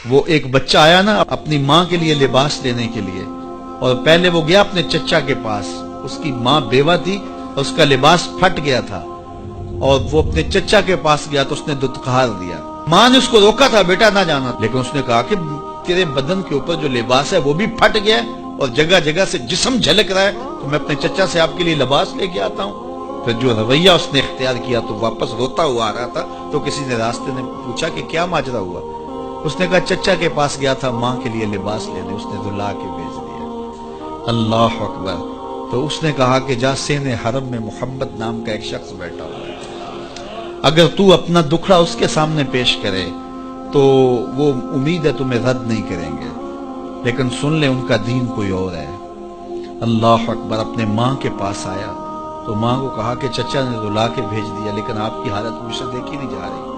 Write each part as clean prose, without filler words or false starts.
وہ ایک بچہ آیا نا اپنی ماں کے لیے لباس لینے کے لیے، اور پہلے وہ گیا اپنے چچا کے پاس، اس کی ماں بیوہ تھی اور اس کا لباس پھٹ گیا تھا، اور وہ اپنے چچا کے پاس گیا تو اس نے دتکار دیا۔ ماں نے اس کو روکا تھا بیٹا نہ جانا، لیکن اس نے کہا کہ تیرے بدن کے اوپر جو لباس ہے وہ بھی پھٹ گیا اور جگہ جگہ سے جسم جھلک رہا ہے، تو میں اپنے چچا سے آپ کے لیے لباس لے کے آتا ہوں۔ پھر جو رویہ اس نے اختیار کیا تو واپس روتا ہوا آ رہا تھا، تو کسی نے راستے نے پوچھا کہ کیا ماجرا ہوا؟ اس نے کہا چچا کے پاس گیا تھا ماں کے لیے لباس لینے، اس نے دلا کے بھیج دیا۔ اللہ اکبر۔ تو اس نے کہا کہ جا سین حرم میں محمد نام کا ایک شخص بیٹھا ہوا ہے، اگر تو اپنا دکھڑا اس کے سامنے پیش کرے تو وہ امید ہے تمہیں رد نہیں کریں گے، لیکن سن لے ان کا دین کوئی اور ہے۔ اللہ اکبر۔ اپنے ماں کے پاس آیا تو ماں کو کہا کہ چچا نے رلا کے بھیج دیا، لیکن آپ کی حالت مجھ سے دیکھی نہیں جا رہی۔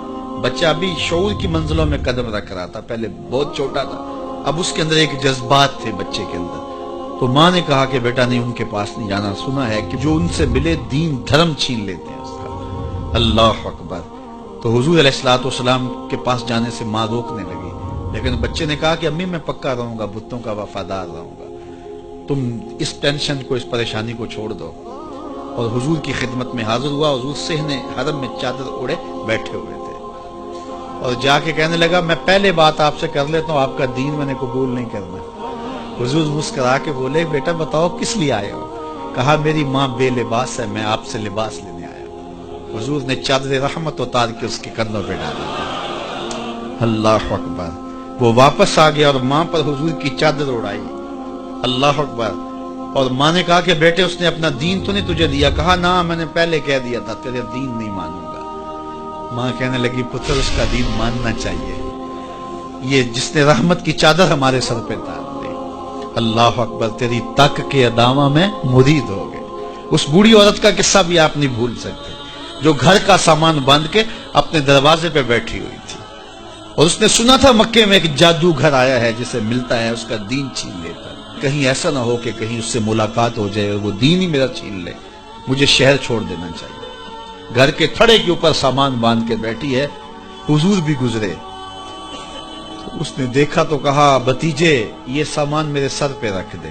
بچہ ابھی شعور کی منزلوں میں قدم رکھ رہا تھا، پہلے بہت چھوٹا تھا، اب اس کے اندر ایک جذبات تھے بچے کے اندر۔ تو ماں نے کہا کہ بیٹا نہیں، ان کے پاس نہیں جانا، سنا ہے کہ جو ان سے ملے دین دھرم چھین لیتے ہیں اس کا۔ اللہ اکبر۔ تو حضور علیہ الصلوۃ والسلام کے پاس جانے سے ماں روکنے لگی، لیکن بچے نے کہا کہ امی میں پکا رہوں گا، بتوں کا وفادار رہوں گا، تم اس ٹینشن کو، اس پریشانی کو چھوڑ دو۔ اور حضور کی خدمت میں حاضر ہوا۔ حضور صحن حرم میں چادر اوڑے بیٹھے ہوئے تھے، اور جا کے کہنے لگا میں پہلے بات آپ سے کر لیتا ہوں، آپ کا دین میں نے قبول نہیں کرنا۔ حضور مسکرا کے بولے بیٹا بتاؤ کس لیے آئے ہو؟ کہا میری ماں بے لباس ہے، میں آپ سے لباس لینے آیا ہوں۔ حضور نے چادر رحمت اتار کے اس کے کندھوں پہ ڈالی۔ اللہ اکبر۔ وہ واپس آ گیا اور ماں پر حضور کی چادر اڑائی۔ اللہ اکبر۔ اور ماں نے کہا کہ بیٹے اس نے اپنا دین تو نہیں تجھے دیا؟ کہا نہ، میں نے پہلے کہہ دیا تھا تیرے دین نہیں مانوں گا۔ ماں کہنے لگی پتر اس کا دین ماننا چاہیے، یہ جس نے رحمت کی چادر ہمارے سر پہ ڈال دی۔ اللہ اکبر۔ تیری تک کے ادامہ میں مرید ہو گئے۔ اس بوڑھی عورت کا قصہ بھی آپ نہیں بھول سکتے، جو گھر کا سامان باندھ کے اپنے دروازے پہ بیٹھی ہوئی تھی، اور اس نے سنا تھا مکے میں ایک جادوگر آیا ہے جسے ملتا ہے اس کا دین چھین لیتا ہے، کہیں ایسا نہ ہو کہ کہیں اس سے ملاقات ہو جائے اور وہ دین ہی میرا چھین لے، مجھے شہر چھوڑ دینا چاہیے۔ گھر کے تھڑے کے اوپر سامان باندھ کے بیٹھی ہے۔ حضور بھی گزرے، اس نے دیکھا تو کہا بھتیجے یہ سامان میرے سر پہ رکھ دے۔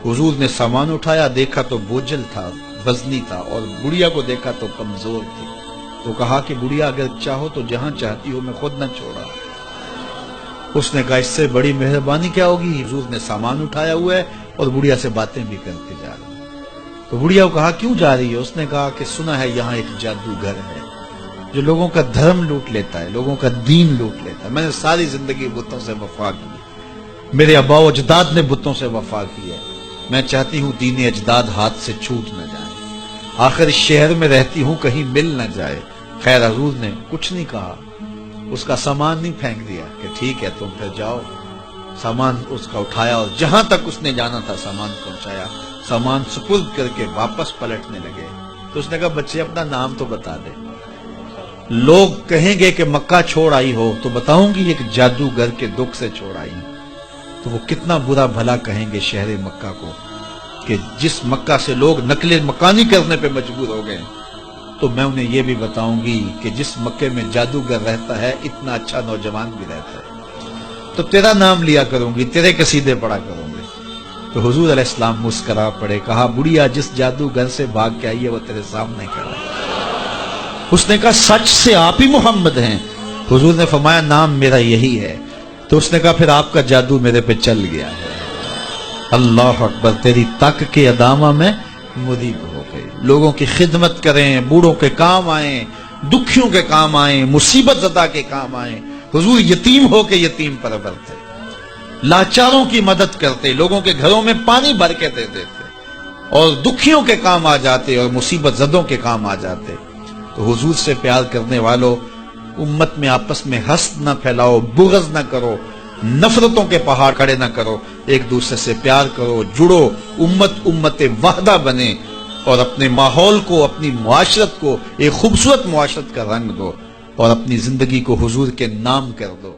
حضور نے سامان اٹھایا، دیکھا تو بوجھل تھا، وزنی تھا، اور بڑھیا کو دیکھا تو کمزور تھی۔ تو کہا کہ بڑھیا اگر چاہو تو جہاں چاہتی ہو میں خود نہ چھوڑا۔ اس نے کہا اس سے بڑی مہربانی کیا ہوگی؟ حضور نے سامان اٹھایا ہوا ہے اور بڑھیا سے باتیں بھی کرتے جا رہے ہیں۔ تو بڑھیا کو کہا کیوں جا رہی ہے؟ اس نے کہا کہ سنا ہے یہاں ایک جادوگر ہے جو لوگوں کا دھرم لوٹ لیتا ہے، لوگوں کا دین لوٹ لیتا ہے۔ میں نے ساری زندگی بتوں سے وفا کی، میرے آباء و اجداد نے بتوں سے وفا کی ہے، میں چاہتی ہوں دین اجداد ہاتھ سے چھوٹ نہ جائے، آخر اس شہر میں رہتی ہوں کہیں مل نہ جائے۔ خیر حضور نے کچھ نہیں کہا، اس کا سامان نہیں پھینک دیا کہ ٹھیک ہے تم پھر جاؤ۔ سامان اس کا اٹھایا اور جہاں تک اس نے جانا تھا سامان پہنچایا، سامان سپرد کر کے واپس پلٹنے لگے۔ تو اس نے کہا بچے اپنا نام تو بتا دے، لوگ کہیں گے کہ مکہ چھوڑ آئی ہو تو بتاؤں گی ایک جادوگر کے دکھ سے چھوڑ آئی ہوں، تو وہ کتنا برا بھلا کہیں گے شہر مکہ کو کہ جس مکہ سے لوگ نقل مکانی کرنے پہ مجبور ہو گئے۔ تو میں انہیں یہ بھی بتاؤں گی کہ جس مکے میں جادوگر رہتا ہے اتنا اچھا نوجوان بھی رہتا ہے، تو تیرا نام لیا کروں گی، تیرے قصیدے پڑھا کروں گی۔ تو حضور علیہ السلام مسکرا پڑے، کہا بڑھیا جس جادوگر سے بھاگ کے آئی ہے وہ تیرے سامنے کھڑا ہے۔ اس نے کہا سچ سے آپ ہی محمد ہیں؟ حضور نے فرمایا نام میرا یہی ہے۔ تو اس نے کہا پھر آپ کا جادو میرے پہ چل گیا ہے۔ اللہ اکبر۔ تیری تک کے ادامہ میں مرید ہو گئے، لوگوں کی خدمت کریں، بوڑھوں کے کام آئیں، دکھیوں کے کام آئیں، مصیبت زدہ کے کام آئیں۔ حضور یتیم ہو کے یتیم پرور تھے، لاچاروں کی مدد کرتے، لوگوں کے گھروں میں پانی بھر کے دے دیتے، اور دکھیوں کے کام آ جاتے اور مصیبت زدوں کے کام آ جاتے۔ تو حضور سے پیار کرنے والوں، امت میں آپس میں حسد نہ پھیلاؤ، بغض نہ کرو، نفرتوں کے پہاڑ کھڑے نہ کرو، ایک دوسرے سے پیار کرو، جڑو، امت وحدہ بنے، اور اپنے ماحول کو، اپنی معاشرت کو ایک خوبصورت معاشرت کا رنگ دو، اور اپنی زندگی کو حضور کے نام کر دو۔